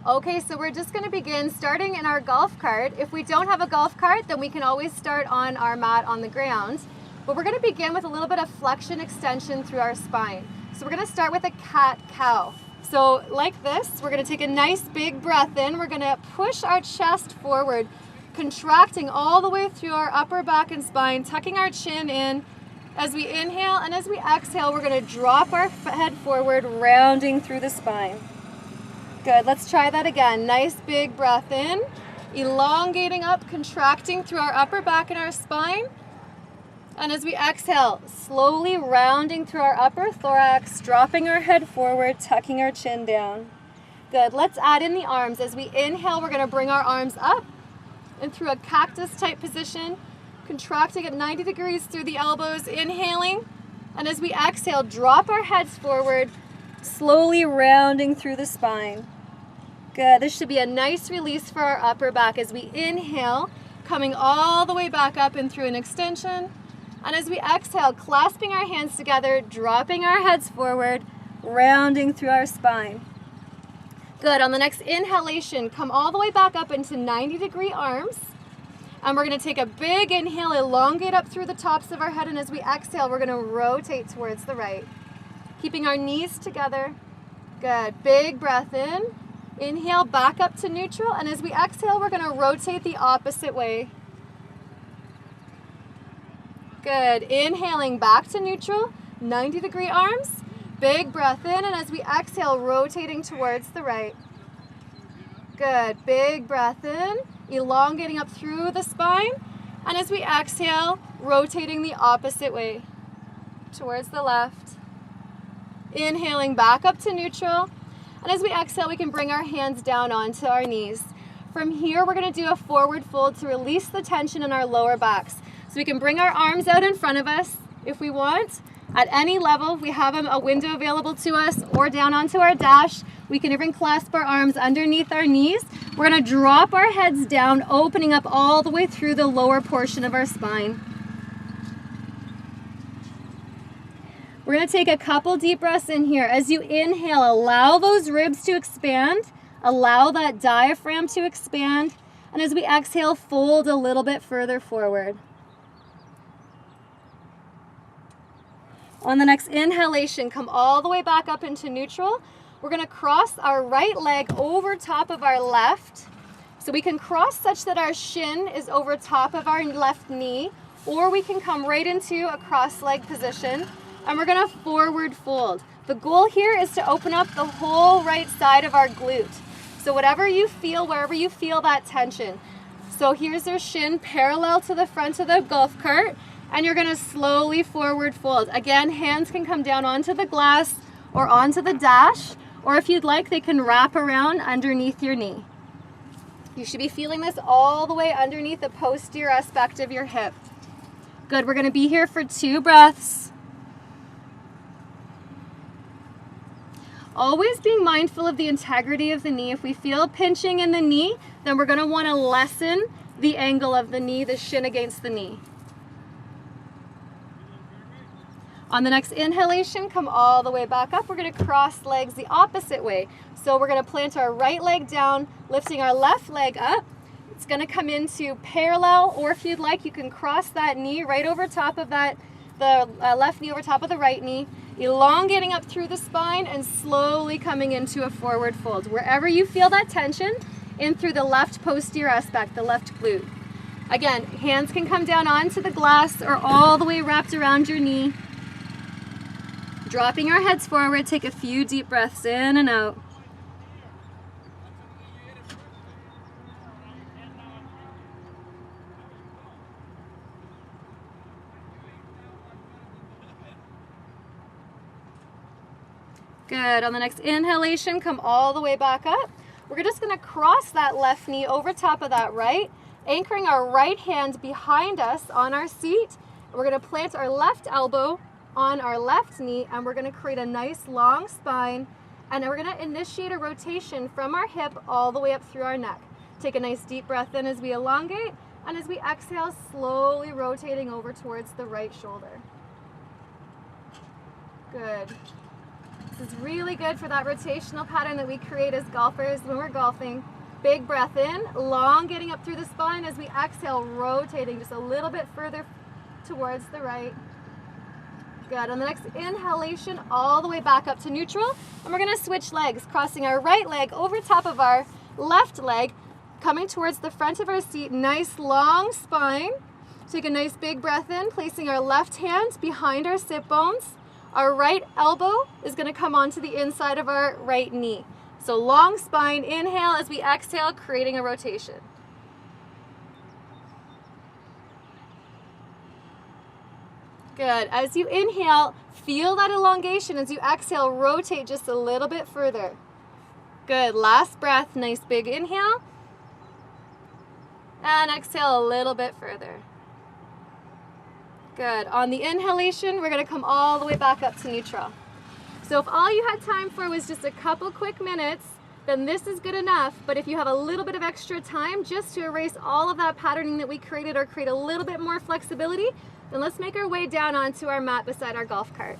Okay, so we're just going to begin starting in our golf cart. If we don't have a golf cart, then we can always start on our mat on the ground. But we're going to begin with a little bit of flexion extension through our spine. So we're going to start with a cat-cow. So like this, we're going to take a nice big breath in. We're going to push our chest forward, contracting all the way through our upper back and spine, tucking our chin in as we inhale, and as we exhale, we're going to drop our head forward, rounding through the spine. Good, let's try that again. Nice big breath in, elongating up, contracting through our upper back and our spine. And as we exhale, slowly rounding through our upper thorax, dropping our head forward, tucking our chin down. Good, let's add in the arms. As we inhale, we're gonna bring our arms up and through a cactus type position, contracting at 90 degrees through the elbows, inhaling. And as we exhale, drop our heads forward, slowly rounding through the spine. Good, this should be a nice release for our upper back as we inhale, coming all the way back up and through an extension. And as we exhale, clasping our hands together, dropping our heads forward, rounding through our spine. Good, on the next inhalation, come all the way back up into 90-degree arms. And we're gonna take a big inhale, elongate up through the tops of our head, and as we exhale, we're gonna rotate towards the right. Keeping our knees together. Good, big breath in. Inhale, back up to neutral, and as we exhale, we're gonna rotate the opposite way. Good, inhaling back to neutral, 90-degree arms. Big breath in, and as we exhale, rotating towards the right. Good, big breath in, elongating up through the spine, and as we exhale, rotating the opposite way, towards the left. Inhaling back up to neutral, and as we exhale, we can bring our hands down onto our knees. From here, we're gonna do a forward fold to release the tension in our lower backs. So we can bring our arms out in front of us if we want. At any level, we have a window available to us, or down onto our dash. We can even clasp our arms underneath our knees. We're gonna drop our heads down, opening up all the way through the lower portion of our spine. We're gonna take a couple deep breaths in here. As you inhale, allow those ribs to expand, allow that diaphragm to expand, and as we exhale, fold a little bit further forward. On the next inhalation, come all the way back up into neutral. We're gonna cross our right leg over top of our left. So we can cross such that our shin is over top of our left knee, or we can come right into a cross-leg position, and we're gonna forward fold. The goal here is to open up the whole right side of our glute. So whatever you feel, wherever you feel that tension. So here's your shin parallel to the front of the golf cart, and you're gonna slowly forward fold. Again, hands can come down onto the glass or onto the dash, or if you'd like, they can wrap around underneath your knee. You should be feeling this all the way underneath the posterior aspect of your hip. Good, we're gonna be here for 2 breaths. Always being mindful of the integrity of the knee. If we feel pinching in the knee, then we're gonna wanna lessen the angle of the knee, the shin against the knee. On the next inhalation, come all the way back up. We're gonna cross legs the opposite way. So we're gonna plant our right leg down, lifting our left leg up. It's gonna come into parallel, or if you'd like, you can cross that knee right over top of that, the left knee over top of the right knee, elongating up through the spine and slowly coming into a forward fold. Wherever you feel that tension, in through the left posterior aspect, the left glute. Again, hands can come down onto the glass or all the way wrapped around your knee. Dropping our heads forward, take a few deep breaths in and out. Good, on the next inhalation, come all the way back up. We're just gonna cross that left knee over top of that right, anchoring our right hand behind us on our seat. We're gonna plant our left elbow on our left knee, and we're gonna create a nice long spine, and we're gonna initiate a rotation from our hip all the way up through our neck. Take a nice deep breath in as we elongate, and as we exhale, slowly rotating over towards the right shoulder. Good. This is really good for that rotational pattern that we create as golfers when we're golfing. Big breath in, elongating up through the spine as we exhale, rotating just a little bit further towards the right. Good. On the next inhalation, all the way back up to neutral. And we're going to switch legs, crossing our right leg over top of our left leg, coming towards the front of our seat. Nice long spine. Take a nice big breath in, placing our left hand behind our sit bones. Our right elbow is going to come onto the inside of our right knee. So long spine, inhale as we exhale, creating a rotation. Good. As you inhale, feel that elongation. As you exhale, rotate just a little bit further. Good. Last breath, nice big inhale. And exhale a little bit further. Good. On the inhalation, we're going to come all the way back up to neutral. So if all you had time for was just a couple quick minutes, then this is good enough. But if you have a little bit of extra time just to erase all of that patterning that we created or create a little bit more flexibility, then let's make our way down onto our mat beside our golf cart.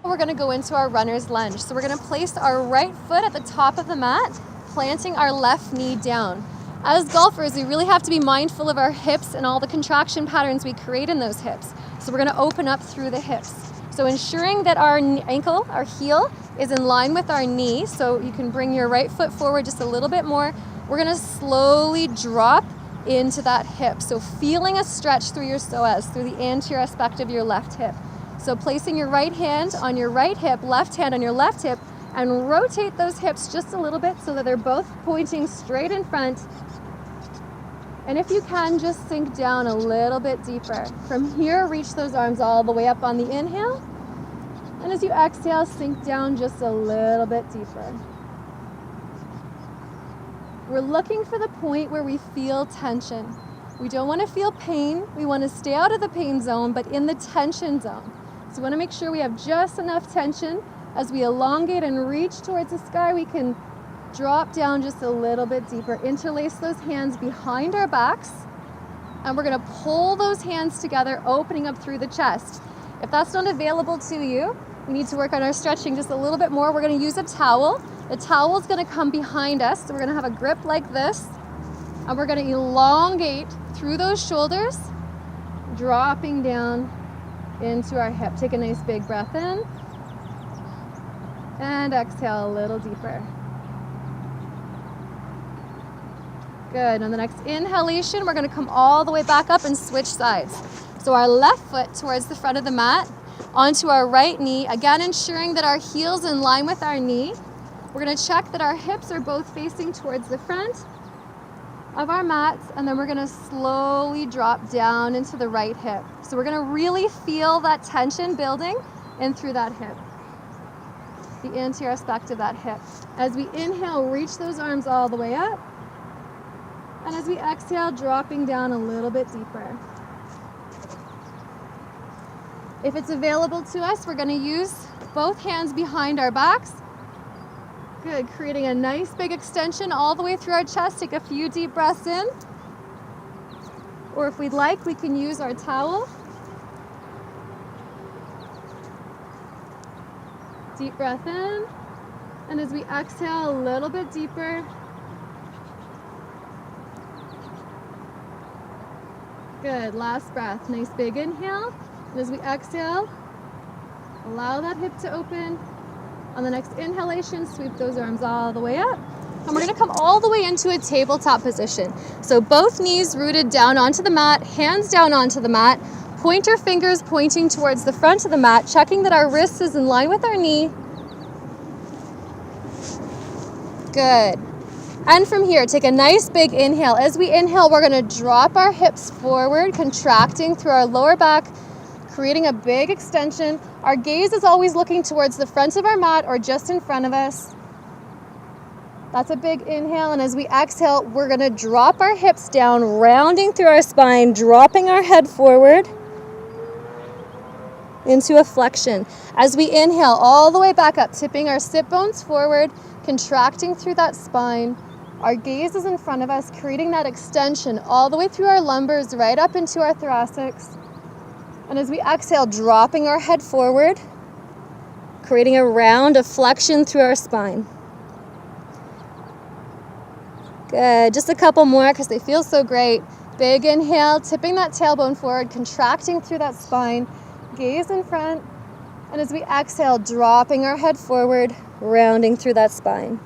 We're going to go into our runner's lunge. So we're going to place our right foot at the top of the mat, planting our left knee down. As golfers, we really have to be mindful of our hips and all the contraction patterns we create in those hips. So we're going to open up through the hips. So ensuring that our ankle, our heel, is in line with our knee. So you can bring your right foot forward just a little bit more. We're going to slowly drop into that hip. So feeling a stretch through your psoas, through the anterior aspect of your left hip. So placing your right hand on your right hip, left hand on your left hip, and rotate those hips just a little bit so that they're both pointing straight in front. And if you can, just sink down a little bit deeper. From here, reach those arms all the way up on the inhale. And as you exhale, sink down just a little bit deeper. We're looking for the point where we feel tension. We don't want to feel pain. We want to stay out of the pain zone, but in the tension zone. So we want to make sure we have just enough tension. As we elongate and reach towards the sky, we can drop down just a little bit deeper. Interlace those hands behind our backs. And we're going to pull those hands together, opening up through the chest. If that's not available to you, we need to work on our stretching just a little bit more. We're going to use a towel. The towel is going to come behind us. So we're going to have a grip like this. And we're going to elongate through those shoulders, dropping down into our hip. Take a nice big breath in. And exhale a little deeper. Good. On the next inhalation, we're going to come all the way back up and switch sides. So our left foot towards the front of the mat, onto our right knee, again ensuring that our heel's in line with our knee. We're going to check that our hips are both facing towards the front of our mats, and then we're going to slowly drop down into the right hip. So we're going to really feel that tension building in through that hip, the anterior aspect of that hip. As we inhale, reach those arms all the way up. And as we exhale, dropping down a little bit deeper. If it's available to us, we're going to use both hands behind our backs. Good, creating a nice big extension all the way through our chest. Take a few deep breaths in. Or if we'd like, we can use our towel. Deep breath in. And as we exhale, a little bit deeper. Good, last breath. Nice big inhale. And as we exhale, allow that hip to open. On the next inhalation, sweep those arms all the way up. And we're going to come all the way into a tabletop position. So both knees rooted down onto the mat, hands down onto the mat, pointer fingers pointing towards the front of the mat, checking that our wrist is in line with our knee. Good. And from here, take a nice big inhale. As we inhale, we're going to drop our hips forward, contracting through our lower back, creating a big extension. Our gaze is always looking towards the front of our mat or just in front of us. That's a big inhale. And as we exhale, we're going to drop our hips down, rounding through our spine, dropping our head forward into a flexion. As we inhale, all the way back up, tipping our sit bones forward, contracting through that spine. Our gaze is in front of us, creating that extension all the way through our lumbars, right up into our thoracics. And as we exhale, dropping our head forward, creating a round of flexion through our spine. Good, just a couple more because they feel so great. Big inhale, tipping that tailbone forward, contracting through that spine, gaze in front, and as we exhale, dropping our head forward, rounding through that spine.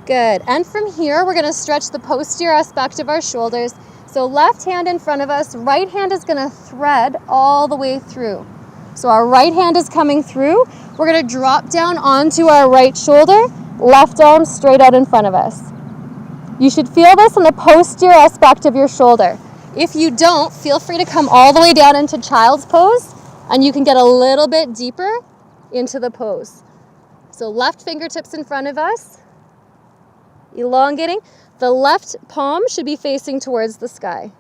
Good, and from here, we're gonna stretch the posterior aspect of our shoulders. So left hand in front of us, right hand is gonna thread all the way through. So our right hand is coming through. We're gonna drop down onto our right shoulder, left arm straight out in front of us. You should feel this in the posterior aspect of your shoulder. If you don't, feel free to come all the way down into child's pose, and you can get a little bit deeper into the pose. So left fingertips in front of us, elongating. The left palm should be facing towards the sky.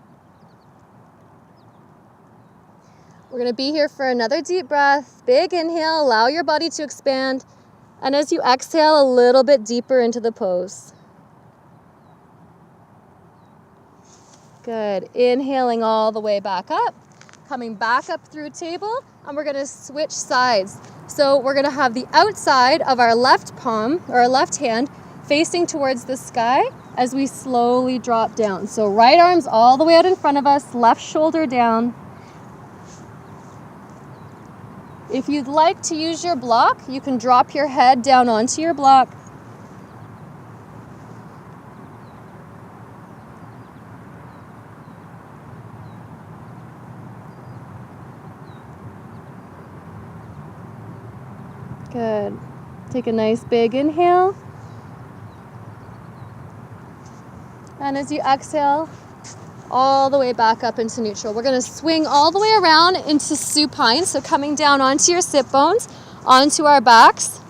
We're going to be here for another deep breath. Big inhale, allow your body to expand. And as you exhale, a little bit deeper into the pose. Good. Inhaling all the way back up. Coming back up through table. And we're going to switch sides. So we're going to have the outside of our left palm, or our left hand, facing towards the sky as we slowly drop down. So right arm's all the way out in front of us, left shoulder down. If you'd like to use your block, you can drop your head down onto your block. Good. Take a nice big inhale. And as you exhale, all the way back up into neutral. We're going to swing all the way around into supine, so coming down onto your sit bones, onto our backs.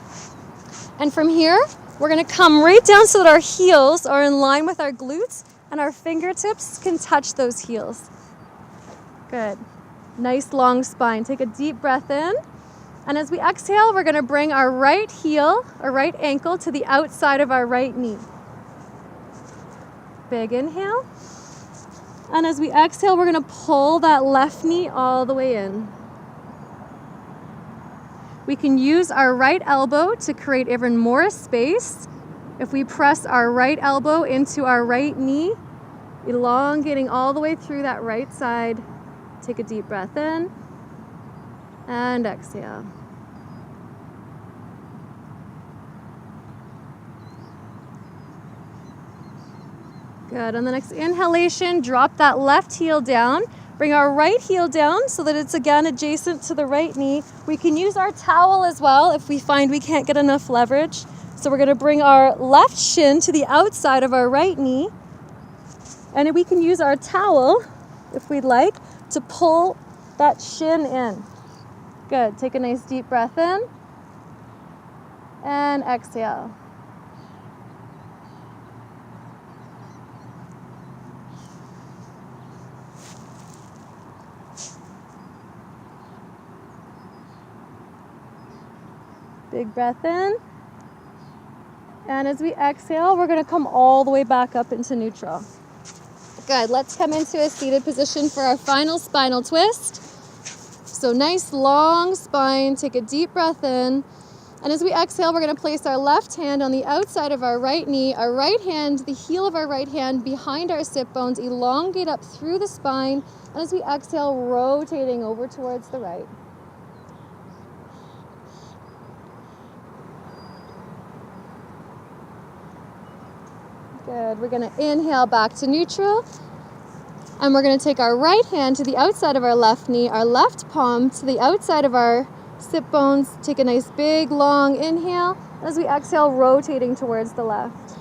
And from here, we're going to come right down so that our heels are in line with our glutes and our fingertips can touch those heels. Good. Nice long spine. Take a deep breath in. And as we exhale, we're going to bring our right heel, or right ankle, to the outside of our right knee. Big inhale. And as we exhale, we're going to pull that left knee all the way in. We can use our right elbow to create even more space. If we press our right elbow into our right knee, elongating all the way through that right side. Take a deep breath in and exhale. Good. On the next inhalation, drop that left heel down. Bring our right heel down so that it's again adjacent to the right knee. We can use our towel as well if we find we can't get enough leverage. So we're going to bring our left shin to the outside of our right knee. And we can use our towel, if we'd like, to pull that shin in. Good. Take a nice deep breath in and exhale. Big breath in. And as we exhale, we're going to come all the way back up into neutral. Good. Let's come into a seated position for our final spinal twist. So nice long spine. Take a deep breath in. And as we exhale, we're going to place our left hand on the outside of our right knee, our right hand, the heel of our right hand behind our sit bones, elongate up through the spine. And as we exhale, rotating over towards the right. Good. We're going to inhale back to neutral. And we're going to take our right hand to the outside of our left knee, our left palm to the outside of our sit bones. Take a nice big long inhale. As we exhale, rotating towards the left.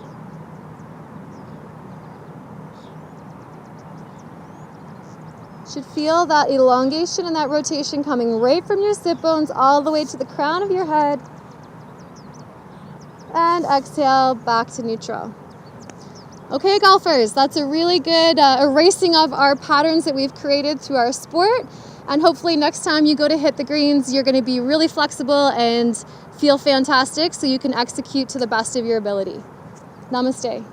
Should feel that elongation and that rotation coming right from your sit bones all the way to the crown of your head. And exhale back to neutral. Okay, golfers, that's a really good erasing of our patterns that we've created through our sport. And hopefully next time you go to hit the greens, you're going to be really flexible and feel fantastic so you can execute to the best of your ability. Namaste.